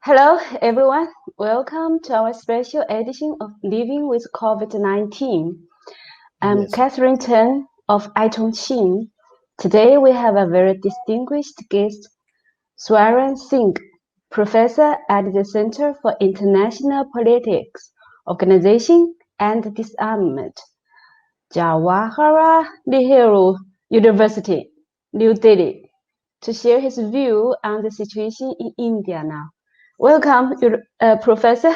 Hello, everyone. Welcome to our special edition of Living with COVID-19. I'm Yes. Catherine Chen of iChongqing. Today we have a very distinguished guest, Swaran Singh, professor at the Center for International Politics, Organization and Disarmament, Jawaharlal Nehru University, New Delhi, to share his view on the situation in India now. Welcome, Professor.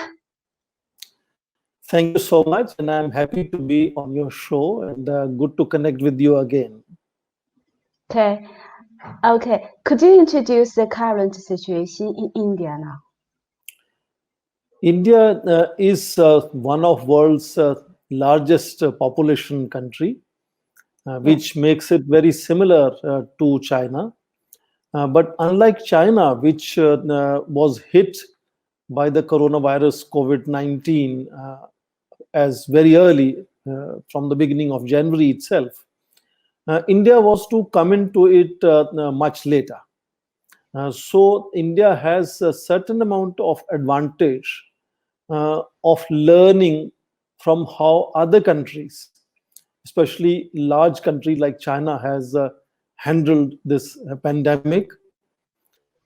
Thank you so much, and I'm happy to be on your show and good to connect with you again. Okay. Could you introduce the current situation in India now? India is one of world's largest population country, which makes it very similar to China. But unlike China, which was hit by the coronavirus COVID-19 as very early from the beginning of January itself, India was to come into it much later. So India has a certain amount of advantage of learning from how other countries, especially large country like China, has handled this pandemic,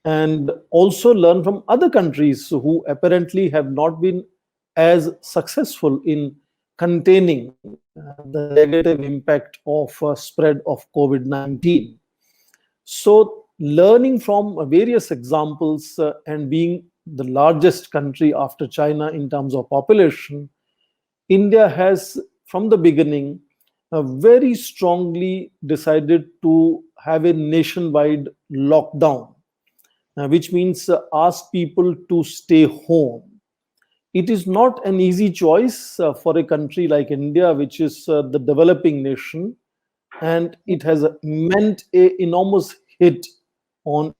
and also learn from other countries who apparently have not been as successful in containing the negative impact of spread of COVID-19. So learning from various examples and being the largest country after China in terms of population, India has from the beginning very strongly decided to have a nationwide lockdown, which means ask people to stay home. It is not an easy choice for a country like India, which is the developing nation, and it has meant an enormous hit on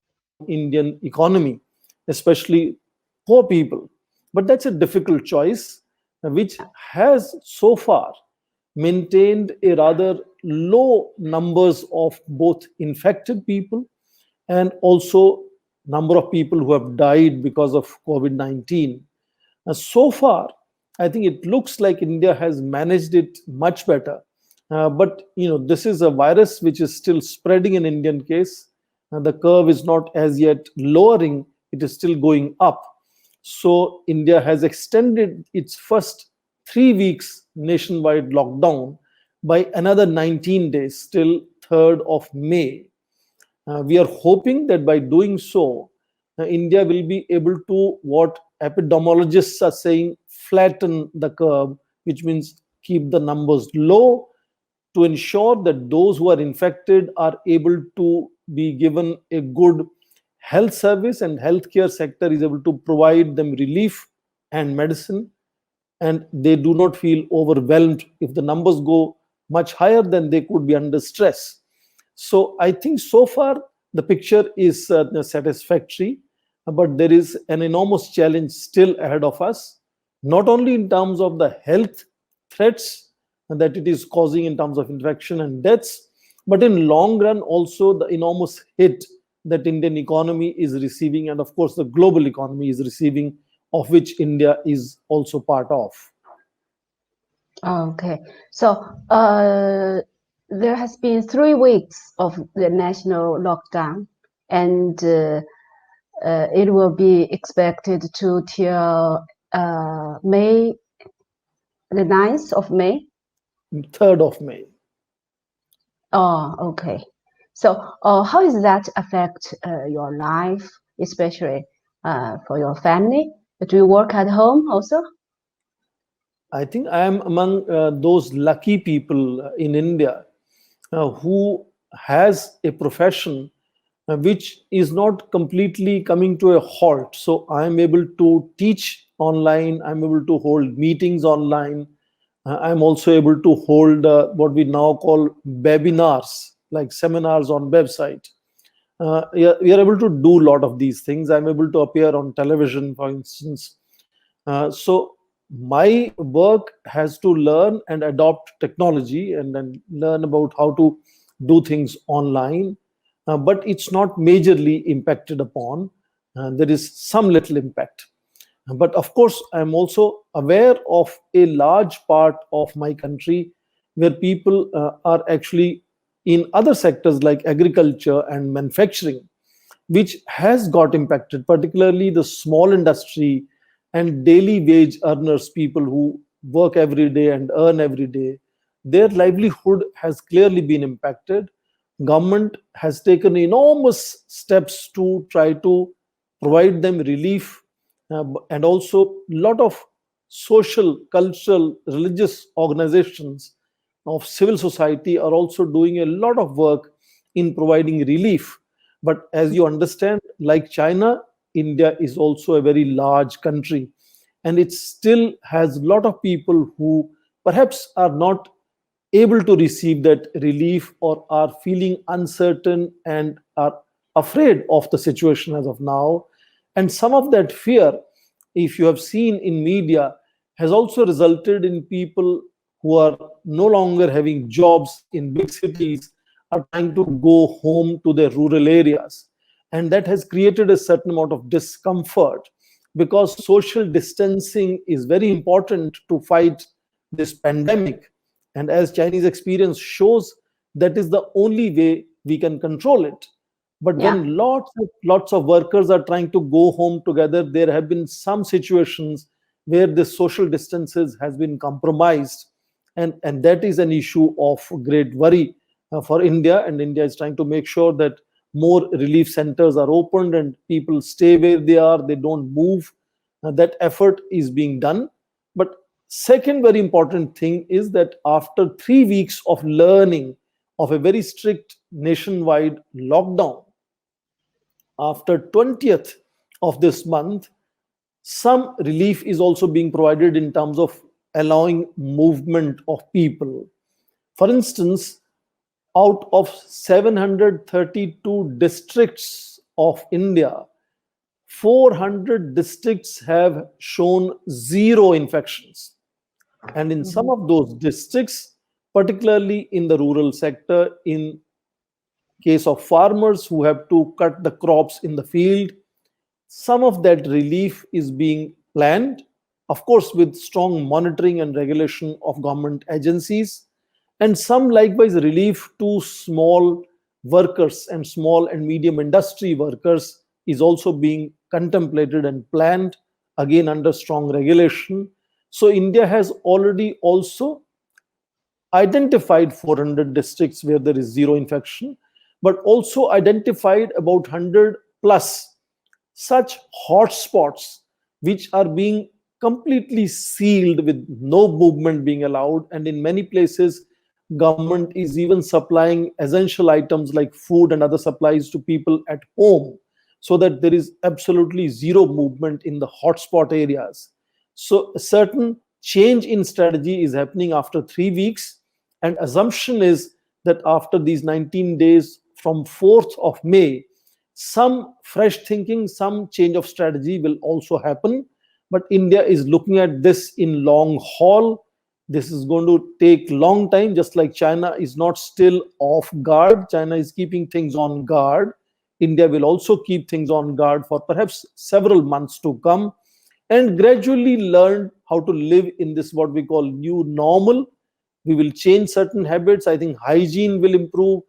Indian economy, especially poor people. But that's a difficult choice, which has so far maintained a rather low numbers of both infected people and also number of people who have died because of COVID-19. So far, I think it looks like India has managed it much better. But this is a virus which is still spreading in Indian case. The curve is not as yet lowering; it is still going up. So India has extended its first 3 weeks nationwide lockdown by another 19 days till 3rd of May. We are hoping that by doing so, India will be able to, what epidemiologists are saying, flatten the curve, which means keep the numbers low to ensure that those who are infected are able to be given a good health service, and healthcare sector is able to provide them relief and medicine, and they do not feel overwhelmed. If the numbers go much higher, then they could be under stress. So I think so far the picture is satisfactory, but there is an enormous challenge still ahead of us, not only in terms of the health threats that it is causing in terms of infection and deaths, but in long run also the enormous hit that Indian economy is receiving, and of course the global economy is receiving, of which India is also part of. Okay. So, there has been 3 weeks of the national lockdown, and it will be expected to till May, the 9th of May. 3rd of May. Oh, okay. So, how does that affect your life, especially for your family? Do you work at home also? I think I am among those lucky people in India who has a profession which is not completely coming to a halt. So I am able to teach online, I'm able to hold meetings online, I'm also able to hold what we now call webinars, like seminars on website. We are able to do a lot of these things. I'm able to appear on television, for instance. So my work has to learn and adopt technology and then learn about how to do things online, but it's not majorly impacted upon. There is some little impact. But of course, I'm also aware of a large part of my country where people are actually in other sectors like agriculture and manufacturing, which has got impacted, particularly the small industry and daily wage earners, people who work every day and earn every day. Their livelihood has clearly been impacted. Government has taken enormous steps to try to provide them relief, and also a lot of social, cultural, religious organizations of civil society are also doing a lot of work in providing relief. But as you understand, like China, India is also a very large country, and it still has a lot of people who perhaps are not able to receive that relief or are feeling uncertain and are afraid of the situation as of now. And some of that fear, if you have seen in media, has also resulted in people who are no longer having jobs in big cities are trying to go home to their rural areas. And that has created a certain amount of discomfort, because social distancing is very important to fight this pandemic. And as Chinese experience shows, that is the only way we can control it. But Yeah. when lots of workers are trying to go home together, there have been some situations where the social distances has been compromised, and that is an issue of great worry for India. And India is trying to make sure that more relief centers are opened and people stay where they are, they don't move. That effort is being done. But second very important thing is that after 3 weeks of learning of a very strict nationwide lockdown, after 20th of this month, some relief is also being provided in terms of allowing movement of people. For instance, out of 732 districts of India, 400 districts have shown zero infections. And in some Mhm. of those districts, particularly in the rural sector, in case of farmers who have to cut the crops in the field, some of that relief is being planned, of course, with strong monitoring and regulation of government agencies, and some likewise relief to small workers and small and medium industry workers is also being contemplated and planned, again under strong regulation. So India has already also identified 400 districts where there is zero infection, but also identified about 100 plus such hotspots which are being completely sealed with no movement being allowed. And in many places, government is even supplying essential items like food and other supplies to people at home, so that there is absolutely zero movement in the hotspot areas. So a certain change in strategy is happening after 3 weeks, and assumption is that after these 19 days from 4th of May, some fresh thinking, some change of strategy will also happen. But India is looking at this in long haul. This is going to take long time, just like China is not still off guard. China is keeping things on guard. India will also keep things on guard for perhaps several months to come, and gradually learn how to live in this what we call new normal. We will change certain habits. I think hygiene will improve,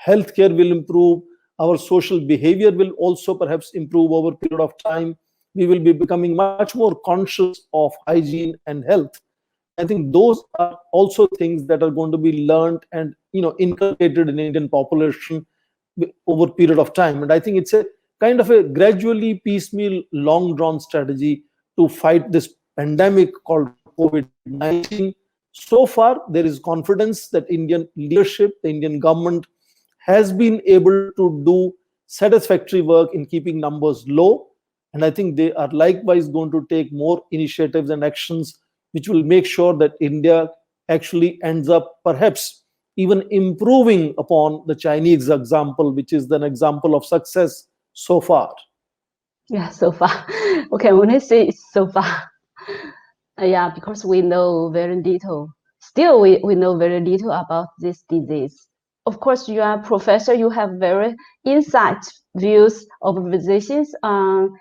healthcare will improve, our social behavior will also perhaps improve over a period of time. We will be becoming much more conscious of hygiene and health. And I think those are also things that are going to be learned and inculcated in Indian population over a period of time. And I think it's a kind of a gradually piecemeal, long drawn strategy to fight this pandemic called COVID-19. So far, there is confidence that Indian leadership, the Indian government, has been able to do satisfactory work in keeping numbers low. And I think they are likewise going to take more initiatives and actions which will make sure that India actually ends up perhaps even improving upon the Chinese example, which is an example of success so far. Yeah, so far. Okay, when I say it's so far, Yeah, because we know very little. Still, we know very little about this disease. Of course, you are a professor. You have very insight views of physicians on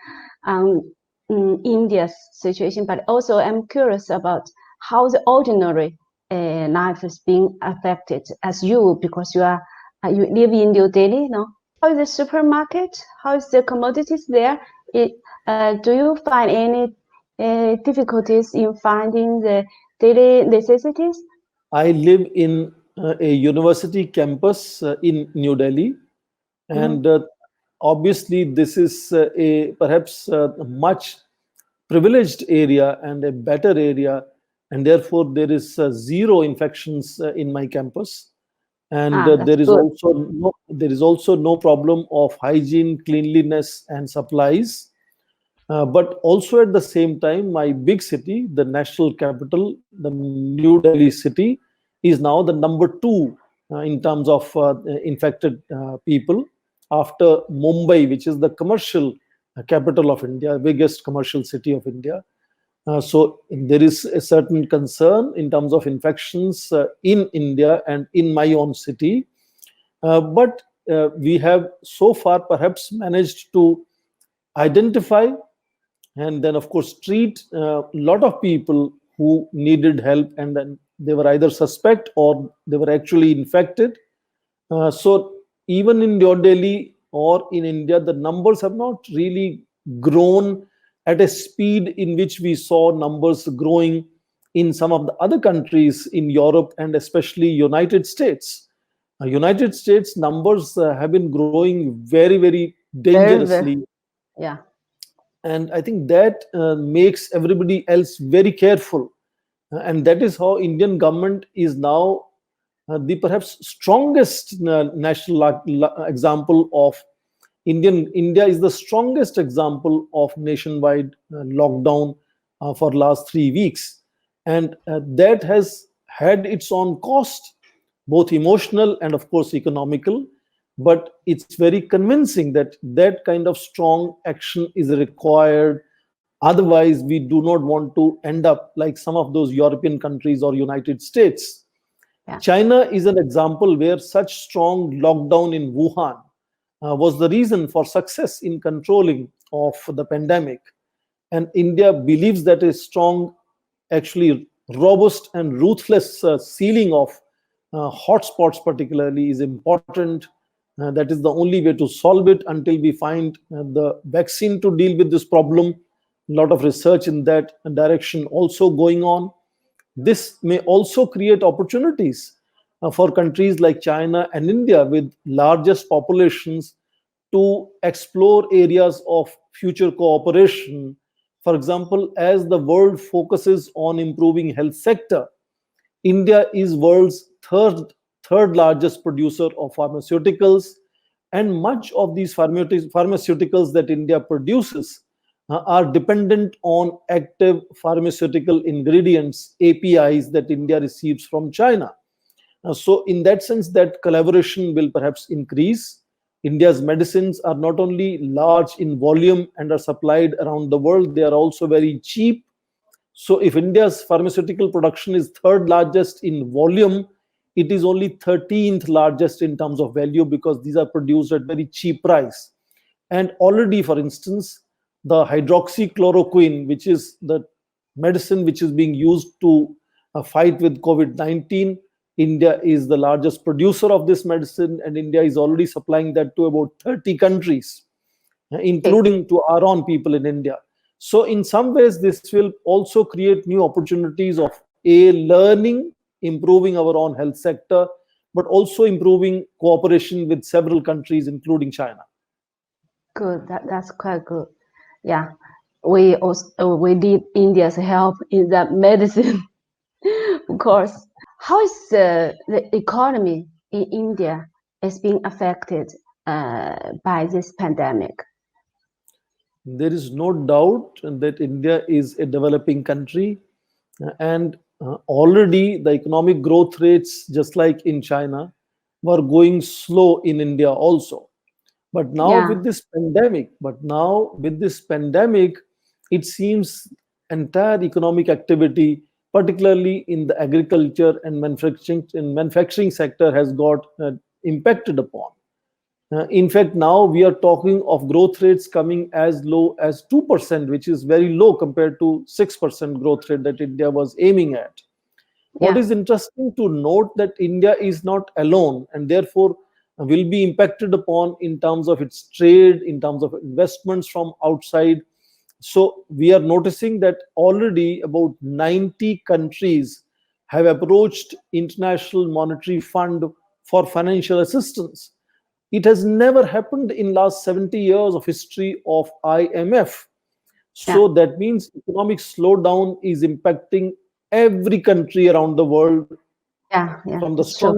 India's situation. But also, I'm curious about how the ordinary life is being affected as you, because you live in New Delhi, no? How is the supermarket? How is the commodities there? It, do you find any difficulties in finding the daily necessities? I live in a university campus in New Delhi, Mm. and obviously this is a perhaps much privileged area and a better area, and therefore there is zero infections in my campus, and Ah, that's good. there is also no problem of hygiene, cleanliness, and supplies. But also at the same time, my big city, the national capital, the New Delhi city, is now the number two in terms of infected people after Mumbai, which is the commercial capital of India, biggest commercial city of India. So there is a certain concern in terms of infections in India and in my own city. But we have so far perhaps managed to identify and then of course treat a lot of people who needed help, and then they were either suspect or they were actually infected. So even in New Delhi or in India, the numbers have not really grown at a speed in which we saw numbers growing in some of the other countries in Europe and especially United States. United States numbers have been growing very, very Very, very, dangerously, yeah. and I think that makes everybody else very careful. And that is how Indian government is now the perhaps strongest national example of India is the strongest example of nationwide lockdown for last 3 weeks, and that has had its own cost, both emotional and of course economical. But it's very convincing that that kind of strong action is required. Otherwise, we do not want to end up like some of those European countries or United States. Yeah. China is an example where such strong lockdown in Wuhan was the reason for success in controlling of the pandemic. And India believes that a strong, actually robust and ruthless sealing of hotspots, particularly, is important. That is the only way to solve it until we find the vaccine to deal with this problem. A lot of research in that direction also going on. This may also create opportunities for countries like China and India with largest populations to explore areas of future cooperation. For example, as the world focuses on improving health sector, India is world's third largest producer of pharmaceuticals, and much of these pharmaceuticals that India produces are dependent on active pharmaceutical ingredients, APIs, that India receives from China. So, in that sense, that collaboration will perhaps increase. India's medicines are not only large in volume and are supplied around the world, they are also very cheap. So, if India's pharmaceutical production is third largest in volume, it is only 13th largest in terms of value because these are produced at very cheap price. And already, for instance, the hydroxychloroquine, which is the medicine which is being used to fight with COVID-19, India is the largest producer of this medicine, and India is already supplying that to about 30 countries, Okay. including to our own people in India. So, in some ways, this will also create new opportunities of learning, improving our own health sector, but also improving cooperation with several countries, including China. Good. That's quite good. Yeah. We also we need India's help in that medicine, of course. How is the economy in India is being affected by this pandemic? There is no doubt that India is a developing country, and already the economic growth rates, just like in China, were going slow in India also. Yeah. But now with this pandemic, it seems entire economic activity, particularly in the agriculture and manufacturing sector, has got impacted upon. In fact, now we are talking of growth rates coming as low as 2%, which is very low compared to 6% growth rate that India was aiming at. What Yeah, is interesting to note that India is not alone and therefore will be impacted upon in terms of its trade, in terms of investments from outside. So we are noticing that already about 90 countries have approached International Monetary Fund for financial assistance. It has never happened in last 70 years of history of IMF. yeah, So that means economic slowdown is impacting every country around the world, yeah, from the it's true.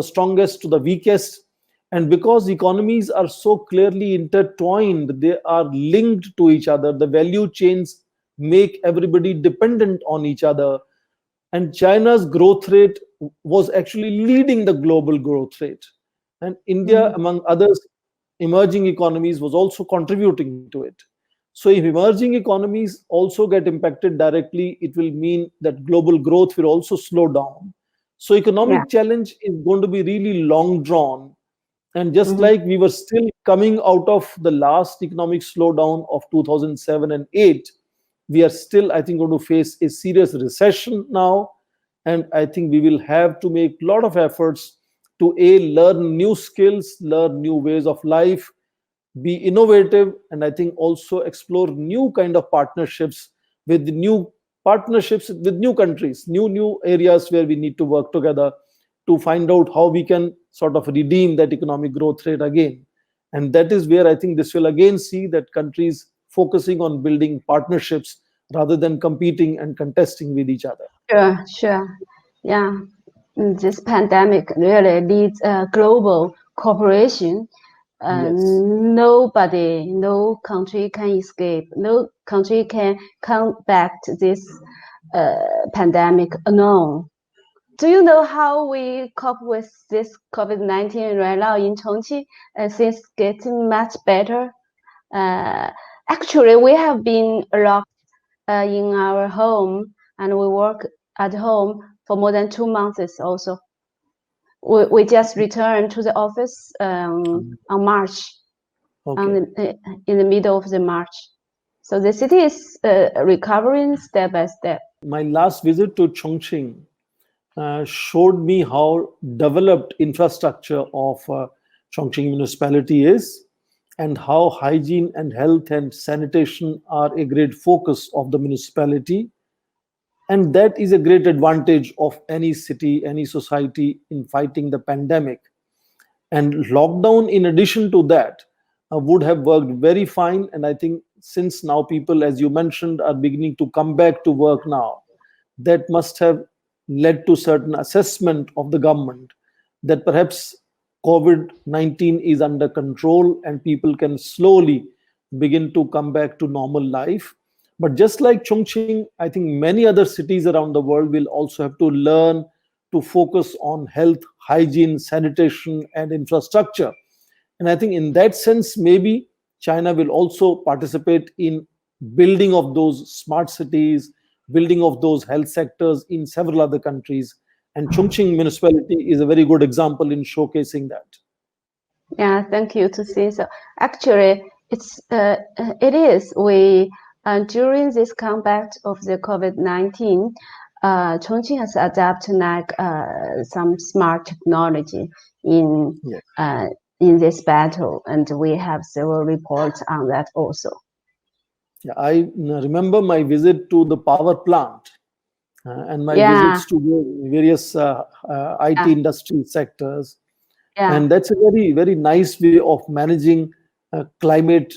strongest to the weakest. And because economies are so clearly intertwined, they are linked to each other. The value chains make everybody dependent on each other. And China's growth rate was actually leading the global growth rate. And India, Mm, among others, emerging economies, was also contributing to it. So if emerging economies also get impacted directly, it will mean that global growth will also slow down. So yeah. economic challenge is going to be really long drawn. And just Hmm. like we were still coming out of the last economic slowdown of 2007 and 8, we are still, I think, going to face a serious recession now. And I think we will have to make a lot of efforts to learn new skills, learn new ways of life, be innovative, and I think also explore new kind of partnerships with new countries, new areas where we need to work together to find out how we can sort of redeem that economic growth rate again. And that is where I think this will again see that countries focusing on building partnerships rather than competing and contesting with each other. Sure. Yeah. This pandemic really needs global cooperation. Yes. No country can escape. No country can combat this pandemic alone. Do you know how we cope with this COVID-19 right now in Chongqing? Things getting much better. Uh, Actually, we have been locked in our home and we work at home for more than 2 months also. We just returned to the office on March, on Okay. in the middle of the March. So the city is recovering step by step. My last visit to Chongqing showed me how developed infrastructure of Chongqing municipality is, and how hygiene and health and sanitation are a great focus of the municipality. And that is a great advantage of any city, any society in fighting the pandemic. And lockdown, in addition to that, would have worked very fine. And I think since now people, as you mentioned, are beginning to come back to work now, that must have led to certain assessment of the government that perhaps COVID-19 is under control and people can slowly begin to come back to normal life. But just like Chongqing, I think many other cities around the world will also have to learn to focus on health, hygiene, sanitation, and infrastructure. And I think in that sense, maybe China will also participate in building of those smart cities, building of those health sectors in several other countries. And Chongqing municipality is a very good example in showcasing that. Yeah, thank you to see so. Actually, it is we during this combat of the COVID-19, Chongqing has adapted like some smart technology in Yes. uh, in this battle, and we have several reports on that also. Yeah, I remember my visit to the power plant and my Yeah, visits to various IT yeah, industry sectors. yeah. And that's a very nice way of managing climate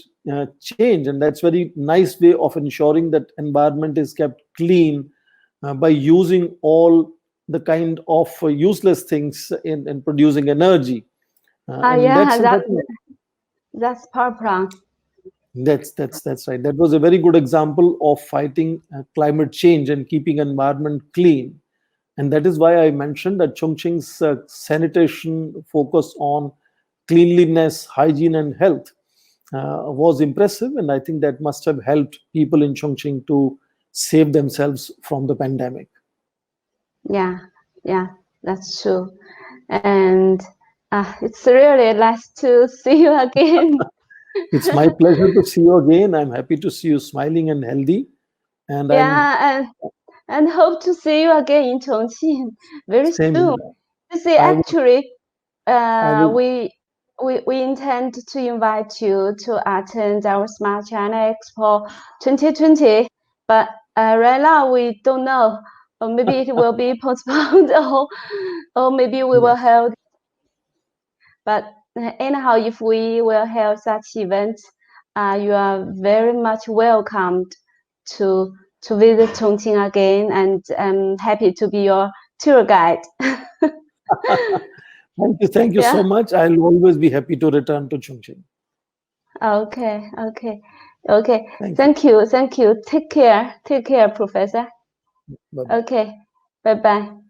change, and that's very nice way of ensuring that environment is kept clean by using all the kind of useless things in producing energy. And in that Yeah, sense, I think that's power plant. that's right. That was a very good example of fighting climate change and keeping environment clean. And that is why I mentioned that Chongqing's sanitation focus on cleanliness, hygiene, and health. was impressive, and I think that must have helped people in Chongqing to save themselves from the pandemic. Yeah, yeah, that's true. And it's really nice to see you again. It's my pleasure to see you again. I'm happy to see you smiling and healthy, and I'm Yeah, and hope to see you again in Chongqing very same soon. here. You see, I will, actually, I will, we intend to invite you to attend our Smart China Expo 2020, but right now we don't know. Or maybe it will be postponed, or maybe we will yes. hold. But anyhow, if we will have such events, you are very much welcomed to visit Chongqing again, and I'm happy to be your tour guide. Thank you so Yeah. much. I'll always be happy to return to Chongqing. Okay. Okay. Okay. Thank you. Thank you. Thank you. Take care. Take care, Professor. Bye bye. Okay. Bye bye.